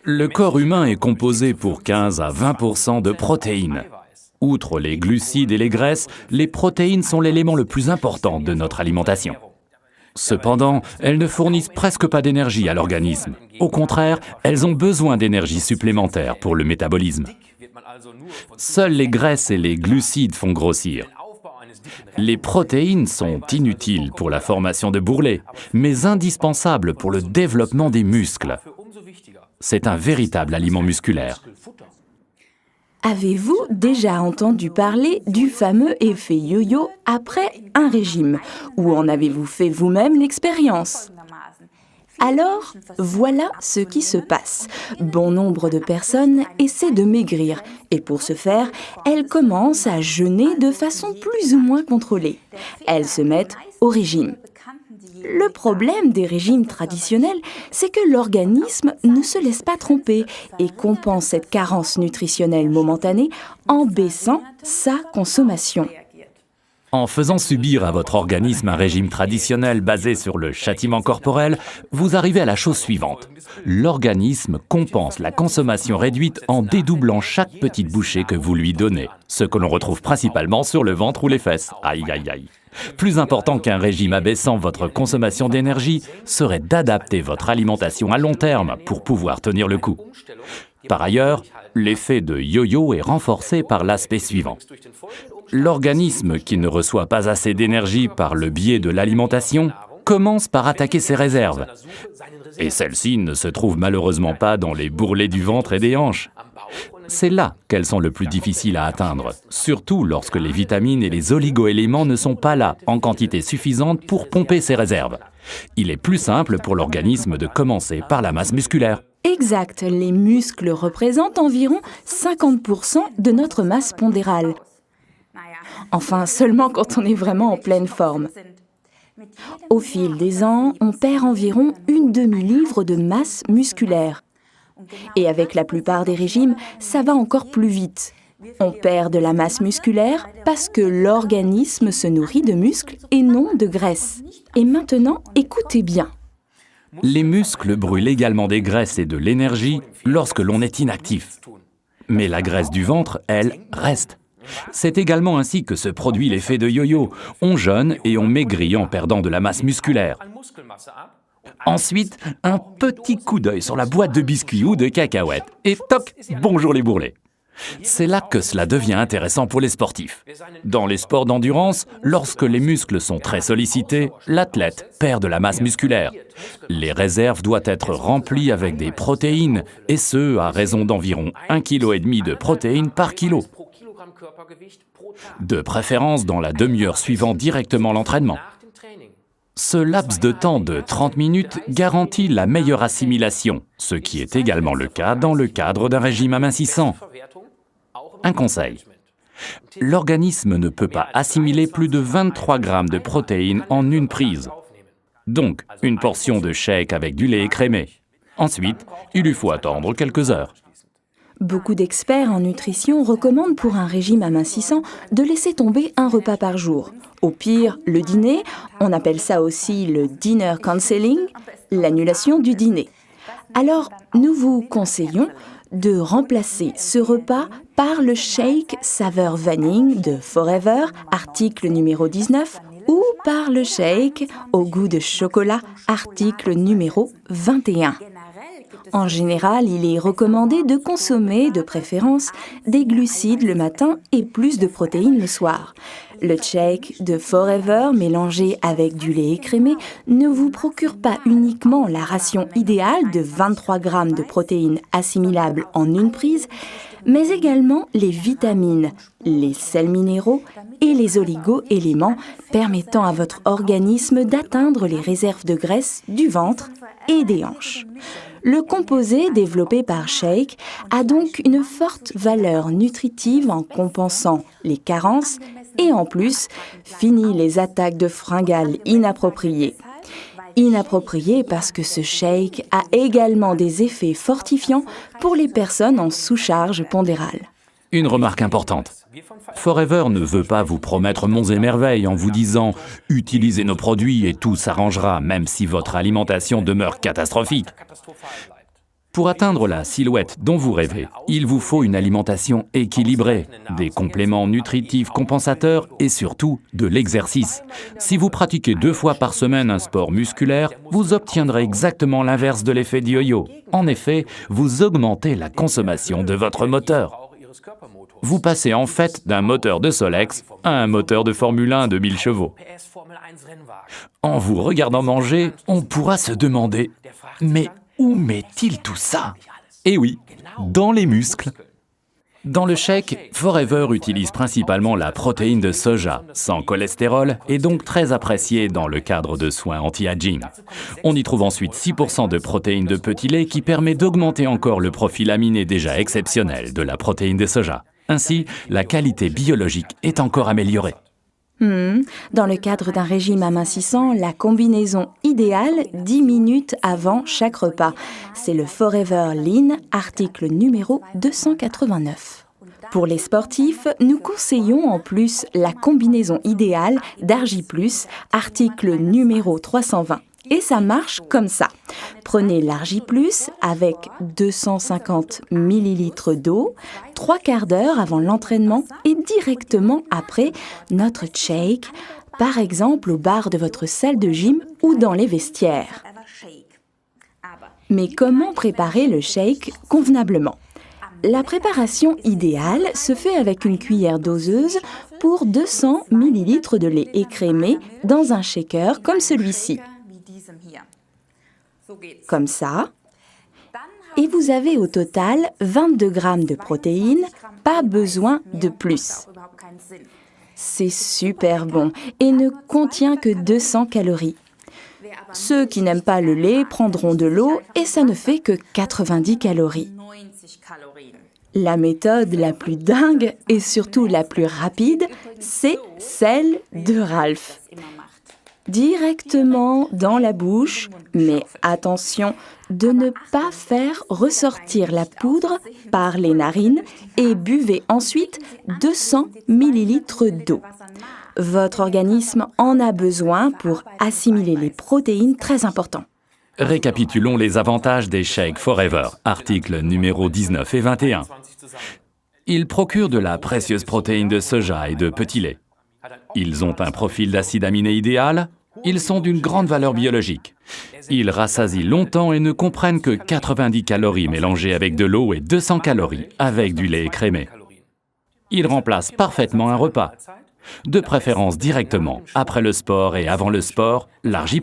Le corps humain est composé pour 15 à 20% de protéines. Outre les glucides et les graisses, les protéines sont l'élément le plus important de notre alimentation. Cependant, elles ne fournissent presque pas d'énergie à l'organisme. Au contraire, elles ont besoin d'énergie supplémentaire pour le métabolisme. Seules les graisses et les glucides font grossir. Les protéines sont inutiles pour la formation de bourrelets, mais indispensables pour le développement des muscles. C'est un véritable aliment musculaire. Avez-vous déjà entendu parler du fameux effet yo-yo après un régime? Ou en avez-vous fait vous-même l'expérience? Alors, voilà ce qui se passe. Bon nombre de personnes essaient de maigrir et pour ce faire, elles commencent à jeûner de façon plus ou moins contrôlée. Elles se mettent au régime. Le problème des régimes traditionnels, c'est que l'organisme ne se laisse pas tromper et compense cette carence nutritionnelle momentanée en baissant sa consommation. En faisant subir à votre organisme un régime traditionnel basé sur le châtiment corporel, vous arrivez à la chose suivante. L'organisme compense la consommation réduite en dédoublant chaque petite bouchée que vous lui donnez, ce que l'on retrouve principalement sur le ventre ou les fesses. Aïe, aïe, aïe. Plus important qu'un régime abaissant votre consommation d'énergie serait d'adapter votre alimentation à long terme pour pouvoir tenir le coup. Par ailleurs, l'effet de yo-yo est renforcé par l'aspect suivant. L'organisme qui ne reçoit pas assez d'énergie par le biais de l'alimentation commence par attaquer ses réserves. Et celles-ci ne se trouvent malheureusement pas dans les bourrelets du ventre et des hanches. C'est là qu'elles sont le plus difficiles à atteindre, surtout lorsque les vitamines et les oligo-éléments ne sont pas là en quantité suffisante pour pomper ces réserves. Il est plus simple pour l'organisme de commencer par la masse musculaire. Exact, les muscles représentent environ 50% de notre masse pondérale. Enfin, seulement quand on est vraiment en pleine forme. Au fil des ans, on perd environ une demi-livre de masse musculaire. Et avec la plupart des régimes, ça va encore plus vite. On perd de la masse musculaire parce que l'organisme se nourrit de muscles et non de graisse. Et maintenant, écoutez bien. Les muscles brûlent également des graisses et de l'énergie lorsque l'on est inactif. Mais la graisse du ventre, elle, reste. C'est également ainsi que se produit l'effet de yo-yo. On jeûne et on maigrit en perdant de la masse musculaire. Ensuite, un petit coup d'œil sur la boîte de biscuits ou de cacahuètes. Et toc, bonjour les bourrelets. C'est là que cela devient intéressant pour les sportifs. Dans les sports d'endurance, lorsque les muscles sont très sollicités, l'athlète perd de la masse musculaire. Les réserves doivent être remplies avec des protéines, et ce, à raison d'environ 1,5 kg de protéines par kilo. De préférence dans la demi-heure suivant directement l'entraînement. Ce laps de temps de 30 minutes garantit la meilleure assimilation, ce qui est également le cas dans le cadre d'un régime amincissant. Un conseil. L'organisme ne peut pas assimiler plus de 23 grammes de protéines en une prise. Donc, une portion de shake avec du lait écrémé. Ensuite, il lui faut attendre quelques heures. Beaucoup d'experts en nutrition recommandent pour un régime amincissant de laisser tomber un repas par jour. Au pire, le dîner, on appelle ça aussi le dinner cancelling, l'annulation du dîner. Alors, nous vous conseillons de remplacer ce repas par le shake saveur vanille de Forever, article numéro 19, ou par le shake au goût de chocolat, article numéro 21. En général, il est recommandé de consommer, de préférence, des glucides le matin et plus de protéines le soir. Le shake de Forever mélangé avec du lait écrémé ne vous procure pas uniquement la ration idéale de 23 grammes de protéines assimilables en une prise, mais également les vitamines, les sels minéraux et les oligo-éléments permettant à votre organisme d'atteindre les réserves de graisse du ventre et des hanches. Le composé développé par Shake a donc une forte valeur nutritive en compensant les carences et en plus, finit les attaques de fringales inappropriées. Inappropriées parce que ce shake a également des effets fortifiants pour les personnes en sous-charge pondérale. Une remarque importante. Forever ne veut pas vous promettre monts et merveilles en vous disant « utilisez nos produits et tout s'arrangera, même si votre alimentation demeure catastrophique ». Pour atteindre la silhouette dont vous rêvez, il vous faut une alimentation équilibrée, des compléments nutritifs compensateurs et surtout de l'exercice. Si vous pratiquez 2 fois par semaine un sport musculaire, vous obtiendrez exactement l'inverse de l'effet du yo-yo. En effet, vous augmentez la consommation de votre moteur. Vous passez en fait d'un moteur de Solex à un moteur de Formule 1 de 1000 chevaux. En vous regardant manger, on pourra se demander « Mais où met-il tout ça ?» Eh oui, dans les muscles. Dans le shake, Forever utilise principalement la protéine de soja, sans cholestérol et donc très appréciée dans le cadre de soins anti-aging. On y trouve ensuite 6% de protéines de petit lait qui permet d'augmenter encore le profil aminé déjà exceptionnel de la protéine de soja. Ainsi, la qualité biologique est encore améliorée. Dans le cadre d'un régime amincissant, la combinaison idéale 10 minutes avant chaque repas. C'est le Forever Lean, article numéro 289. Pour les sportifs, nous conseillons en plus la combinaison idéale d'Argi+, article numéro 320. Et ça marche comme ça. Prenez l'Argi+ avec 250 ml d'eau, 3/4 d'heure avant l'entraînement et directement après notre shake, par exemple au bar de votre salle de gym ou dans les vestiaires. Mais comment préparer le shake convenablement ? La préparation idéale se fait avec une cuillère doseuse pour 200 ml de lait écrémé dans un shaker comme celui-ci. Comme ça. Et vous avez au total 22 grammes de protéines, pas besoin de plus. C'est super bon et ne contient que 200 calories. Ceux qui n'aiment pas le lait prendront de l'eau et ça ne fait que 90 calories. La méthode la plus dingue et surtout la plus rapide, c'est celle de Ralph. Directement dans la bouche, mais attention de ne pas faire ressortir la poudre par les narines et buvez ensuite 200 ml d'eau. Votre organisme en a besoin pour assimiler les protéines très importantes. Récapitulons les avantages des shakes Forever, articles numéro 19 et 21. Ils procurent de la précieuse protéine de soja et de petit lait. Ils ont un profil d'acide aminé idéal. Ils sont d'une grande valeur biologique. Ils rassasient longtemps et ne comprennent que 90 calories mélangées avec de l'eau et 200 calories avec du lait écrémé. Ils remplacent parfaitement un repas. De préférence directement après le sport et avant le sport, l'Argi+.